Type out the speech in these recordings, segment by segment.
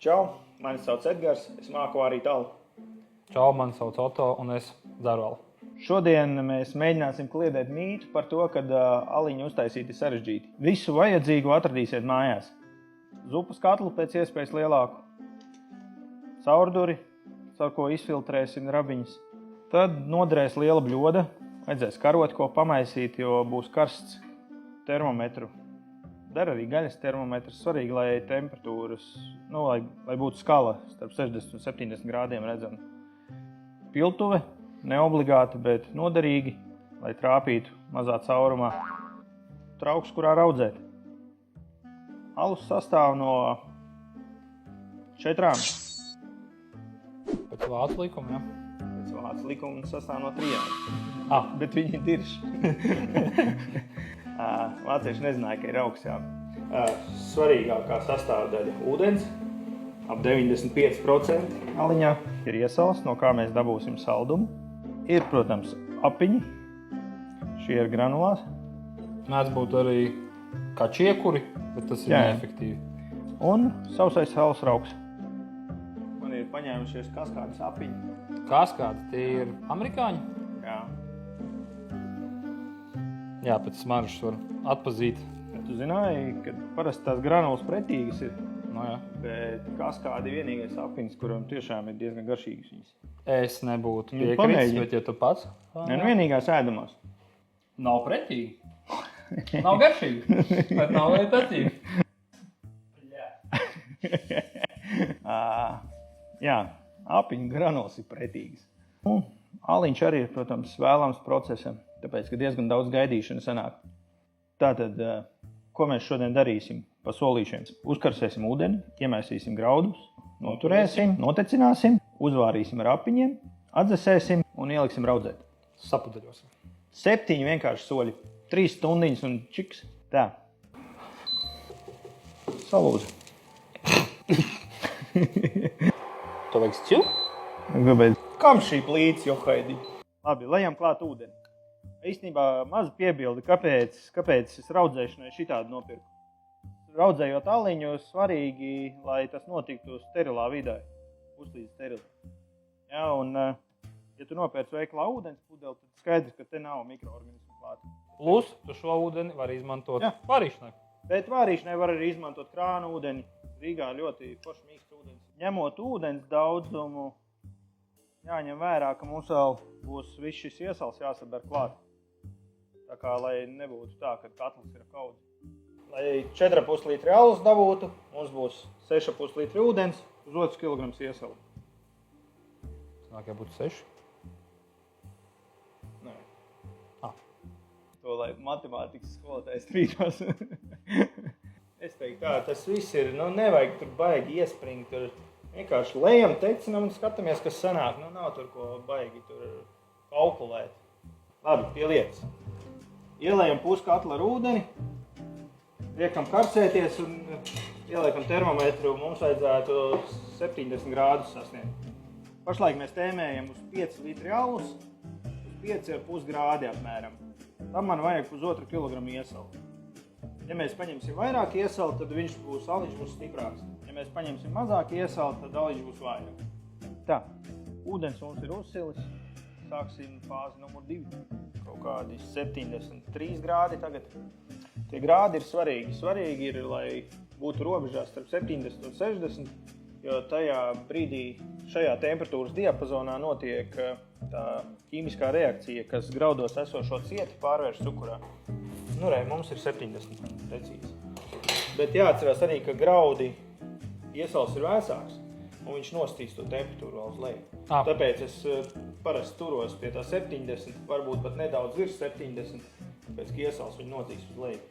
Čau, mani sauc Edgars, es māku vārīt alu. Čau, mani sauc Oto un es dzeru alu. Šodien mēs mēģināsim kliedēt mītu par to, ka aliņu uztaisīt ir sarežģīti. Visu vajadzīgo atradīsiet mājās. Zupas katlu pēc iespējas lielāku. Caurduri, caur ko izfiltrēsim rabiņas. Tad noderēs liela bļoda. Vajadzēs karot, ko pamaisīt, jo būs karsts termometru. Der arī gaļas termometrs. Svarīgi, lai temperatūras, lai būtu skala starp 60 un 70 grādiem redzama. Piltuve, neobligāti, bet noderīgi, lai trāpītu mazā caurumā. Trauks, kurā raudzēt. Alus sastāv no 4. Pēc vācu likuma, jā? Pēc vācu likuma sastāv no 3. Bet viņi ir dirši. Vācieši nezināja, ka ir augs, jā. Svarīgākā sastāvdaļa ūdens, ap 95% aliņā. Ir iesals, no kā mēs dabūsim saldumu. Ir, protams, apiņi. Šie ir granulās. Mēdz būt arī kā čiekuri, bet tas ir neefektīvi. Un sausais salas rauks. Man ir paņēmušies kaskādas apiņi. Kaskādi, tie ir amerikāņi? Jā. Jā, pēc smaržas var atpazīt. Tu zināji, ka parasti tās granulas pretīgas ir. No jā. Bet kaskādi ir vienīgais apiņas, kuram tiešām ir diezgan garšīgas viņas. Es nebūtu piekrītis, bet ja tu pats? Vienīgās ēdamās. Nav pretīgi. Nav garšīgi, bet nav vērtīgi. Jā, apiņu granulas ir pretīgas. Aliņš arī ir, protams, vēlams procesam, tāpēc, ka diezgan daudz gaidīšana sanāk. Tātad, ko mēs šodien darīsim pa solīšiem? Uzkarsēsim ūdeni, iemaisīsim graudus, noturēsim, notecināsim, uzvārīsim ar apiņiem, atdzesēsim un ieliksim raudzēt. Sapudeļosim. 7 vienkārši soļi, 3 stundiņas un čiks. Tā. Salūza. To vajag scilu? Kāpēc? Kam šī plīts, Johaidi? Labi, lejam klāt ūdeni. Īstenībā maza piebilde, kāpēc es raudzēšanai šitādu nopirku. Raudzējot aliņu, svarīgi, lai tas notiktu sterilā vidē, uzlīdz sterilā. Jā, un, ja tu nopērc veiklā ūdens pudeli, tad skaidrs, ka te nav mikroorganismu klāta. Plus, tu šo ūdeni var izmantot varīšanai. Bet varīšanai var arī izmantot krānu ūdeni. Rīgā ļoti forši mīksts ūdens. Ņemot ūdens daudzumu, jāņem vērā, ka mums vēl būs viss šis iesals jāsaber klāt. Tā kā, lai nebūtu tā, ka katls ir kaudz. Lai 4,5 litri alus dabūtu, mums būs 6,5 litri ūdens uz 2 kg iesalu. Nāk, ja būtu 6? Nē. To, lai matemātikas skolotājs strīdos. Es teiktu tā, tas viss ir, nevajag tur baigi iespringt, tur vienkārši lejam, tecinam un skatāmies, kas sanāk. Nav tur ko baigi tur kalkulēt. Labi, pie lietas. Ielējam puskatlu ar ūdeni, liekam karsēties un ieliekam termometru. Mums vajadzētu 70 grādus sasniegt. Pašlaik mēs tēmējam uz 5 litri alus, uz 5,5 grādi apmēram. Tam man vajag uz 2 kg iesalu. Ja mēs paņemsim vairāk iesalu, tad aliņš būs stiprāks. Ja mēs paņemsim mazāk iesalu, tad aliņš būs vājāk. Tā, ūdens mums ir uzsilis. Sāksim fāzi numur 2. Kaut kādi 73 grādi tagad. Tie grādi ir svarīgi. Svarīgi ir, lai būtu robežās starp 70 un 60, jo tajā brīdī šajā temperatūras diapazonā notiek tā ķīmiskā reakcija, kas graudos esošo cieti pārvērš cukurā. Mums ir 70 precīzi. Bet jāatcerās arī, ka graudi iesals ir vēsāks. Un viņš nostīs to temperatūru vēl uz leju. Tāpēc es parasti turos pie tā 70, varbūt pat nedaudz virs 70, tāpēc, ka iesals viņu notīs uz leju.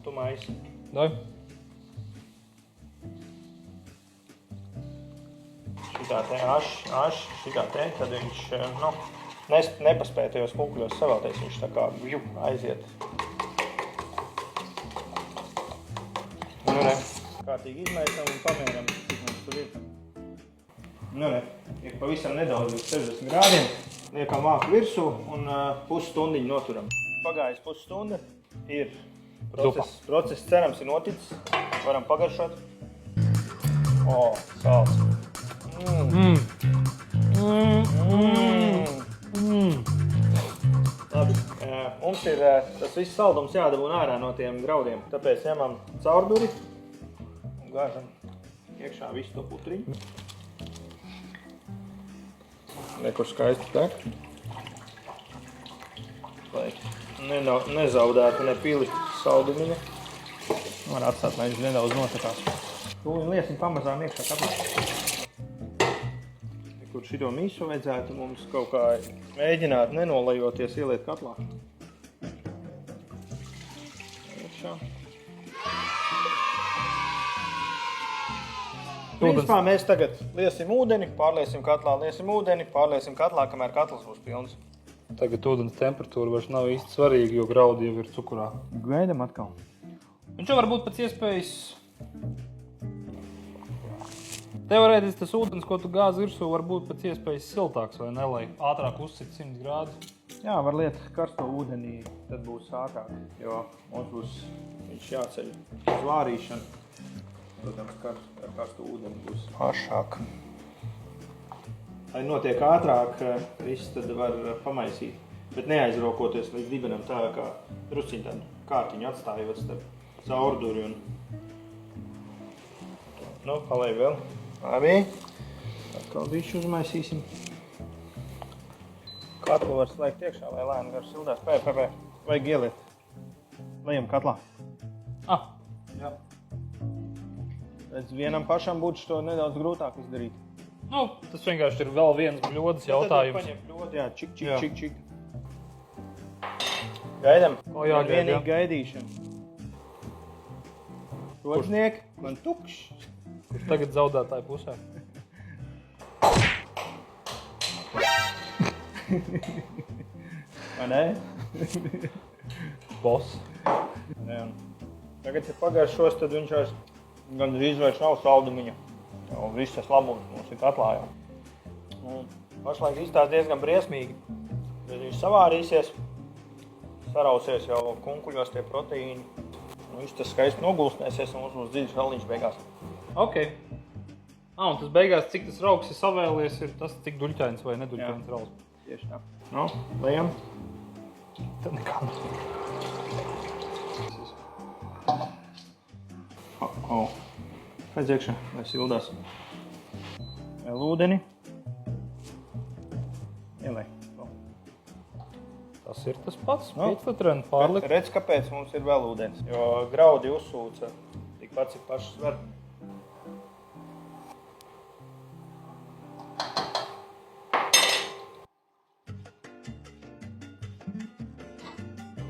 Tu maisi. Dai. Šitā te, tad viņš nepaspēja tajos kukuļos savēlties, viņš tā kā aiziet. Kārtīgi izmēram un pamēram, cik mums tur ir. Ir pavisam nedaudz uz 60 grādiem. Liekam vāku virsū un pusstundiņu noturam. Pagājis pusstunda, ir process cerams ir noticis. Varam pagaršot. Sāls. Labi, mums ir tas viss saldums jādabūna ārā no tiem graudiem. Tāpēc ņemam caurduri un gāžam iekšā visu to putriņu. Nekur skaisti tek. Lai nezaudētu ne pili saldumiņa. Var atstāt, lai viņš nedaudz notekās. Tūliņ liesim pamazām iekšā katlā. Kur šito misu vajadzētu mums kaut kā mēģināt nenolajoties ieliet katlā. Iekšā. Principā mēs tagad liesim ūdeni, pārliesim katlā, liesim ūdeni, pārliesim katlā, kamēr katls būs pilns. Tagad ūdens temperatūra vairs nav īsti svarīga, jo graudi jau ir cukurā. Gaidam atkal. Viņš jau var būt pēc iespējas... Teorētiski tas ūdens, ko tu gāzi virsū, var būt pēc iespējas siltāks, vai ne, lai ātrāk uzsit 100 grādus. Jā, var liet karsto ūdenī, tad būs ātrāk, jo mums būs viņš jāceļ uz vārīšanu. Protams, ar karstu ūdeni būs ašāk. Lai notiek ātrāk, viss tad var pamaisīt, bet neaizrokoties līdz dibenam tā, kā drusciņ tādu kārtiņu atstājot starp caurduri un... Nu, palēj vēl. Labi. Atkal bišķi uzmaisīsim. Katlu var slēgt iekšā, lai lēni gar sildās. Pē. Vajag ieliet. Lejam katlā. Jā. Pēc vienam pašam būtu šo nedaudz grūtāk izdarīt. Nu, tas vienkārši ir vēl viens bļodas jautājums. Tad paņem bļodi, jā, čik. Gaidam. Vienīgi gaidīšana. Rodznieki, man tukšs. Kurš tagad zaudētāju pusē? Vai ne? Boss. Tagad, ja pagaršos, tad viņš gandrīz vairs nav saldumiņa. Jau viss tas labums mums ir katlā jau. Pašlaik izstās diezgan briesmīgi. Bet viņš savārīsies, sarausies jau kunkuļos tie proteīni. Viss tas skaisti nogulstnēsies un mums būs dziļš raliņš beigās. Ok. Un tas beigās, cik tas rauks ir savēlies, ir tas, cik duļķains vai neduļķains rauks. Tieši tā. Nu, lejam. Tad nekā. Pēc iekšā, lai sildās. Vēl ūdeni. Ielej. Tas ir tas pats. 5 litreni pārlikt. Redz, kāpēc mums ir vēl ūdens. Jo graudi uzsūca tikpat, cik paši sver.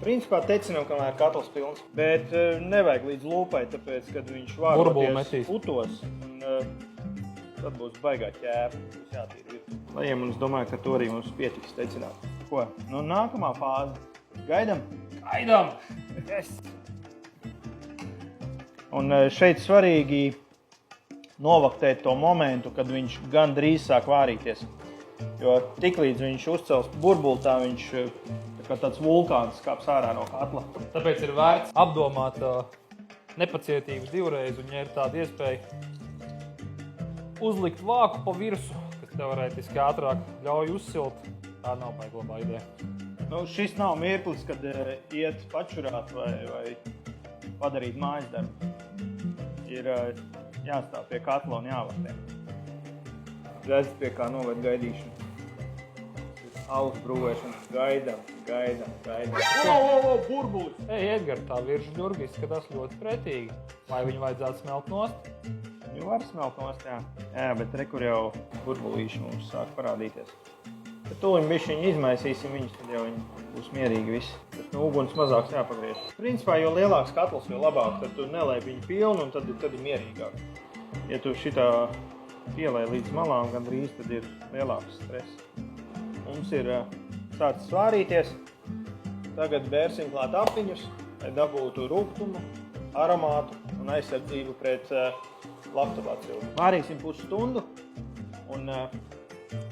Principā tecinām, kamēr katls pilns, bet nevajag līdz lūpai, tāpēc, kad viņš vāroties putos, un tad būs baigā ķēpa, būs jātīra virtu. Lejam, un es domāju, ka to arī mums pietiks tecināt. Ko? Nu, nākamā fāze. Gaidam? Gaidam! Yes! Un šeit svarīgi novaktēt to momentu, kad viņš gandrīz sāk vārīties. Jo tiklīdz viņš uzcels burbultā, viņš kā tāds vulkāns kāps ārā no katla. Tāpēc ir vērts apdomāt nepacietības divreiz, un ja ir tāda iespēja uzlikt vāku pa virsu, kas teorētiski ātrāk ļauj uzsilt, tā nav baigā labā ideja. Nu, šis nav mirklis, kad iet pačurāt vai padarīt mājas darbu. Ir jāstāv pie katla un jāvaktē. Redz, pie kā noved gaidīšanu. Alus brūvēšanas gaidam. Burbulis! Ei, Edgar, tā viržu ģurga izskatās ļoti pretīgi. Vai viņu vajadzētu smelt nost? Viņu var smelt nost, jā. Jā, bet rekur jau burbulīši mums sāk parādīties. Tad tūliņ bišķiņi izmaisīsim viņus, tad jau viņi būs mierīgi visi. Bet nu, uguns mazāks jāpagriež. Principā, jo lielāks katls, jo labāk, tad tu nelēp viņu pilnu un tad ir mierīgāk. Ja tu šitā pielēj līdz malām gandrīz, tad ir lielāks stress. Mums ir sācis svārīties. Tagad bērsim klāt apiņus, lai dabūtu rūgtumu, aromātu un aizsardzību pret laktobacillu. Vārīsim pusstundu un tā,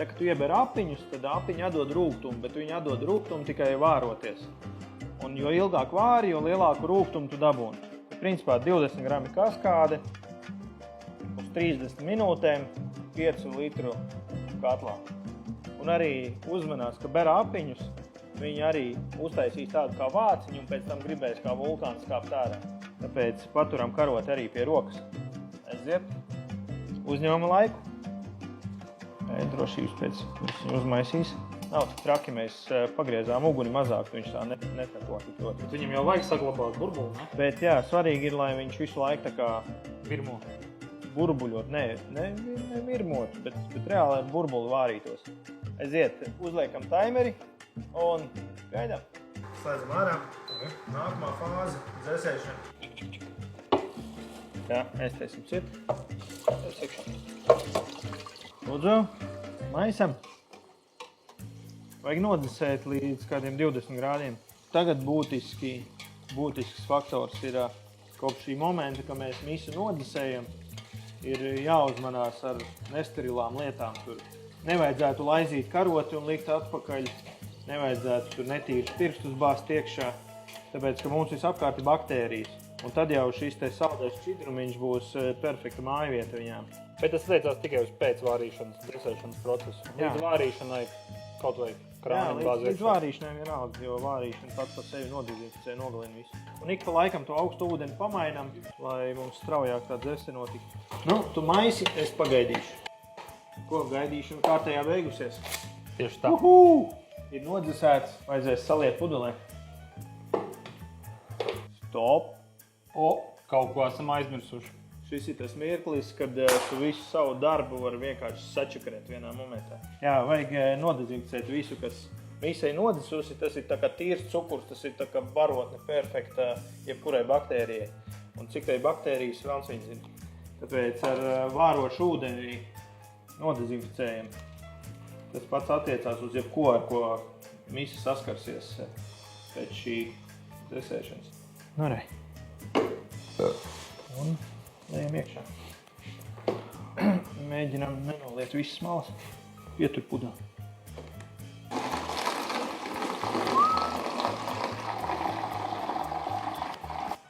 kad tu ieber apiņus, tad apiņi atdod rūgtumu, bet viņi atdod rūgtumu tikai vāroties. Un jo ilgāk vāri, jo lielāku rūgtumu tu dabūni. Principā 20 grami kaskāde uz 30 minūtēm 5 litru katlā. Un arī uzmanās, ka ber apiņus, viņi arī uztaisīs tādu kā vāciņu un pēc tam gribēs kā vulkāns kāpt ārā. Tāpēc paturam karot arī pie rokas. Aiziet, uzņemama laiku. Drošības pēc viņu uzmaisīs. Nav tik traki, mēs pagriezām uguni mazāk, viņš tā netako tik ļoti. Viņam jau vajag saglabāt burbuli, ne? Bet jā, svarīgi ir, lai viņš visu laiku tā kā Virmo. burbuļot, ne virmot, bet reāli ar burbuli vārītos. Aiziet, uzliekam taimeri un gaidām. Slēdzam ārā. Nākamā fāze – dzēsēšana. Jā, ēstēsim ciet. Lūdzu, maisam. Vajag nodzesēt līdz kādiem 20 grādiem. Tagad būtisks faktors ir kopš šī momenta, ka mēs visu nodzesējam, ir jāuzmanās ar nesterilām lietām. Tur nevajadzētu laizīt karoti un likt atpakaļ. Nevajadzētu tur netīrus pirkstus bāzt iekšā, tāpēc, ka mums visapkārt ir baktērijas. Un tad jau šis te saldais šķidrumiņš būs perfekta mājvieta viņām. Bet tas liecās tikai uz pēcvārīšanas, dresēšanas procesu. Līdz vārīšanai kaut vai krāniņu bāzēšanai. Līdz vārīšanai vienalga, jo vārīšana pats par sevi nodezinficē, nogalina visu. Un ik pa laikam to augstu ūdeni pamainam, lai mums straujāk tā dzese notika. Nu, tu maisi, es pagaidīšu. Ko gaidīšana kārtējā beigusies? Tieši tā. Ir nodzesēts, vajadzēs saliet pudelē. Stop! Kaut ko esam aizmirsuši. Šis ir tas mirklis, kad tu visu savu darbu var vienkārši sačakarēt vienā momentā. Jā, vajag nodezinficēt visu, kas visai nodesusi. Tas ir tā kā tīrs cukurs, tas ir tā kā barotne perfekta jebkurai baktērijai. Un cik tai baktērijas vēlns viņi zina. Tāpēc ar vārošu ūdeni nodezinficējam. Tas pats attiecās uz jebko, ar ko misa saskarsies pēc šī dresēšanas. Nu, re. Un lejam iekšā. Mēģinām nenoliet visas malas. Pietur pudā.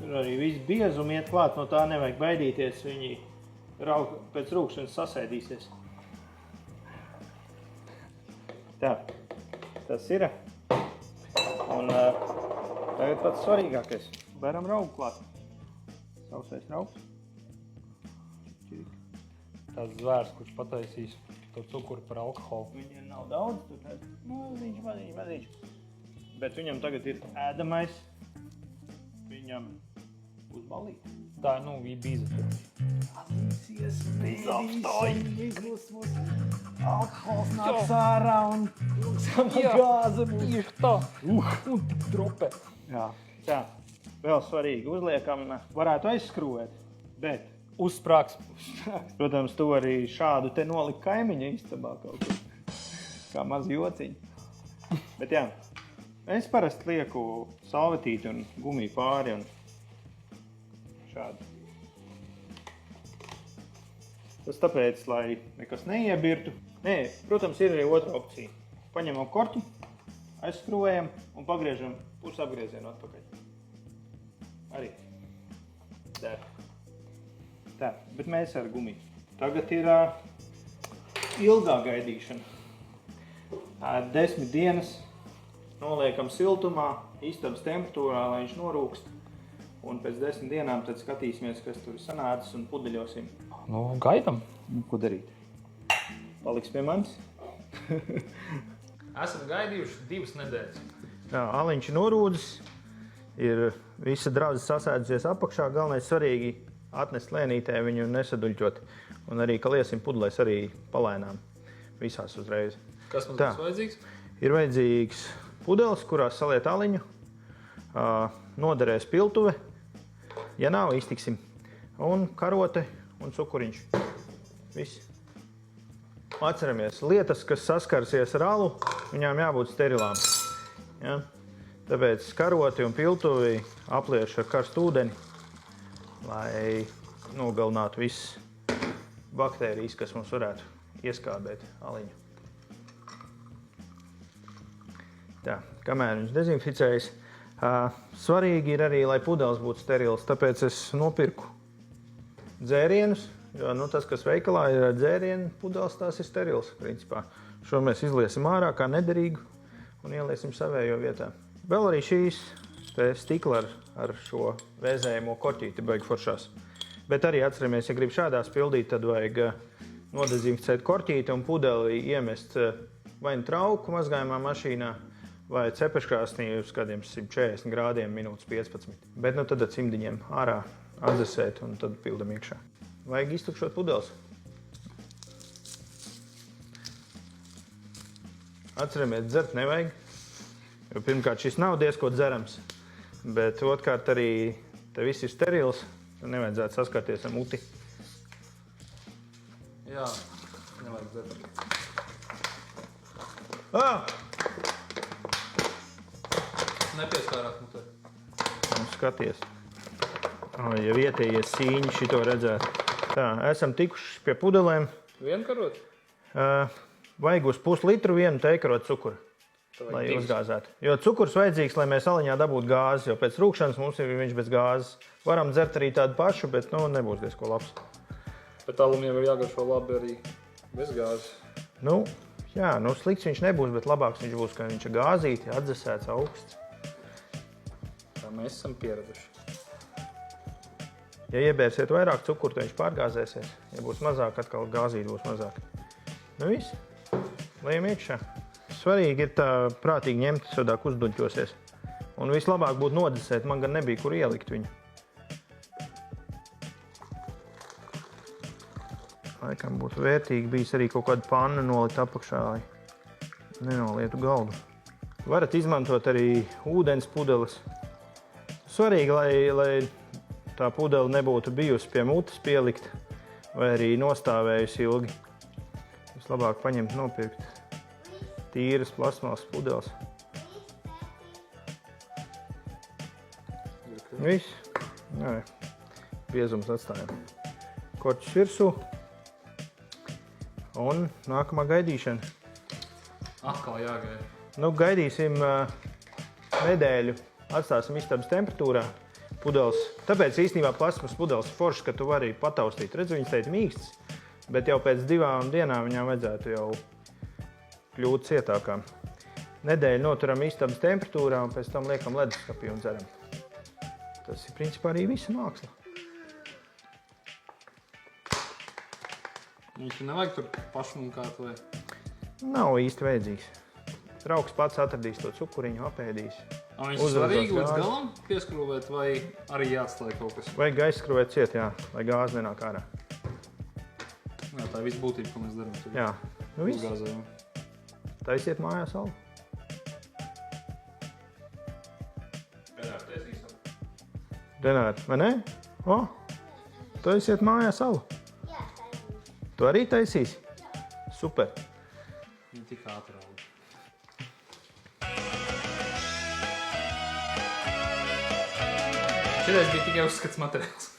Tur arī viss biezumi iet klāt, no tā nevajag baidīties. Viņi pēc rūkšanas sasēdīsies. Tā, tas ir. Un tagad pats svarīgākais. Bēram raugu klāt. Sausais raugs. Tas zvērs, kurš pataisīs to cukuru par alkoholu. Viņam nav daudz, tur maziņš. Bet viņam tagad ir ēdamais. Viņam uz balīti. Tā, ir bīza. Atnīsies, izlūs alkohols nāks ārā un sama gāze būs. Tieši tā. Un tik dropē. Jā, tā. Vēl svarīgi, uzliekam, varētu aizskrūvēt, bet uzsprāgs. Protams, tu arī šādu te nolikt kaimiņa istabā kaut kur, kā maz jociņi. Bet jā, es parasti lieku salvetīti un gumiju pāri un šādi. Tas tāpēc, lai nekas neiebirtu. Nē, protams, ir arī otra opcija. Paņemam korķi, aizskrūvējam un pagriežam pusapgriezienu atpakaļ. Arī. Tā, bet mēs ar gumiju. Tagad ir ilgā gaidīšana. 10 dienas noliekam siltumā, istabas temperatūrā, lai viņš norūkst. Un pēc 10 dienām tad skatīsimies, kas tur ir sanācis un pudeļosim. Gaidam. Ko darīt? Paliks pie manis. Esam gaidījuši 2 nedēļas. Jā, aliņš ir norūdzis. Ir visa draudzes sasēdusies apakšā. Galvenais svarīgi atnest lēnītē viņu nesaduļķot. Un arī, ka liesim pudelēs arī palēnām. Visās uzreiz. Kas mums būs vajadzīgs? Ir vajadzīgs pudeles, kurās saliet aliņu. Noderēs piltuve. Ja nav, iztiksim. Un karote un cukuriņš. Viss. Atceramies, lietas, kas saskarsies ar alu, viņām jābūt sterilām. Ja? Tāpēc karoti un piltuvi apliešu ar karstu ūdeni, lai nogalinātu visas baktērijas, kas mums varētu ieskābēt aliņu. Tā, kamēr viņš dezinficējas, svarīgi ir arī, lai pudeles būtu sterils, tāpēc es nopirku dzērienus, Jo, tas, kas veikalā ir dzērienu pudeles, tās ir sterils, principā. Šo mēs izliesim ārā kā nederīgu un ieliesim savējo vietā. Vēl arī šīs stikla ar šo vēzējumu korķīti baigi foršās. Bet arī atceramies, ja grib šādās pildīt, tad vajag nodezinficēt korķīti un pudeli iemest vai nu trauku mazgājumā mašīnā, vai cepeškrāsnī uz kādiem 140 grādiem minūtes 15. Bet tad ar cimdiņiem ārā atdzesēt un tad pildam iekšā. Vajag iztukšot pudeles. Atceramies, dzert nevajag, jo pirmkārt šis nav diezko dzerams, bet otrkārt arī te viss ir sterils, tad nevajadzētu saskarties ar muti. Jā, nevajag dzert. Nepieskārās mutē. Skaties. Ja vietējie sīņi šito redzētu. Tā, esam tikuši pie pudelēm. Vienu karot? Vajag uz puslitru vienu teikarot cukuru, lai uzgāzētu. Jo cukurs vajadzīgs, lai mēs aliņā dabūtu gāzi, jo pēc rūkšanas mums ir viņš bez gāzes. Varam dzert arī tādu pašu, bet nebūs diezko labs. Bet alum jau ir jāgaršo labi arī bez gāzes. Jā, slikts viņš nebūs, bet labāks viņš būs, ka viņš ir gāzīti, atdzesēts, augsts. Tā mēs esam pieraduši. Ja iebērsiet vairāk cukuru, tad viņš pārgāzēsies. Ja būs mazāk, atkal gāzīt būs mazāk. Viss. Lejam iekšā. Svarīgi ir tā prātīgi ņemt, sadāk uzduņķosies. Un vislabāk būtu nodzesēt, man gan nebija, kur ielikt viņu. Laikam būtu vērtīgi bijis arī kaut kādu pannu nolikt apakšā, lai nenolietu galdu. Varat izmantot arī ūdens pudeles. Svarīgi, lai tā pudele nebūtu bijusi pie mutes pielikt vai arī nostāvējusi ilgi. Vislabāk paņemt, nopirkt tīras plasmasas pudeles. Viss. Biezums atstājam. Korķis virsū. Un nākamā gaidīšana. Atkal jāgaida. Gaidīsim nedēļu. Atstāsim istabas temperatūrā pudeles. Tāpēc īstenībā plasmas pudeles foršas, ka tu vari pataustīt. Redz, viņas teikt mīkstas, bet jau pēc 2 dienām viņām vajadzētu jau kļūt cietākām. Nedēļu noturam istabas temperatūrā un pēc tam liekam leduskapī un dzeram. Tas ir principā arī visa māksla. Viņš nevajag tur pašmunkāt vai? Nav īsti vajadzīgs. Draugs pats atradīs to cukuriņu, apēdīs. Viņš svarīgi līdz galam pieskrūvēt vai arī jāatstāj kaut kas? Vajag aizskrūvēt ciet, jā, lai gāze nenāk ārā. Jā, tā ir viss būtība, ko mēs darām. Jā, viss. Uzgāzējam. Taisiet mājās salu. Renāri, taisīsim. Renāri, vai ne? Taisiet mājās salu. Jā, taisīsim. Tu arī taisīsi? Super. Viņi tik ātri aug. Šitais bija tikai uzskats materiāls.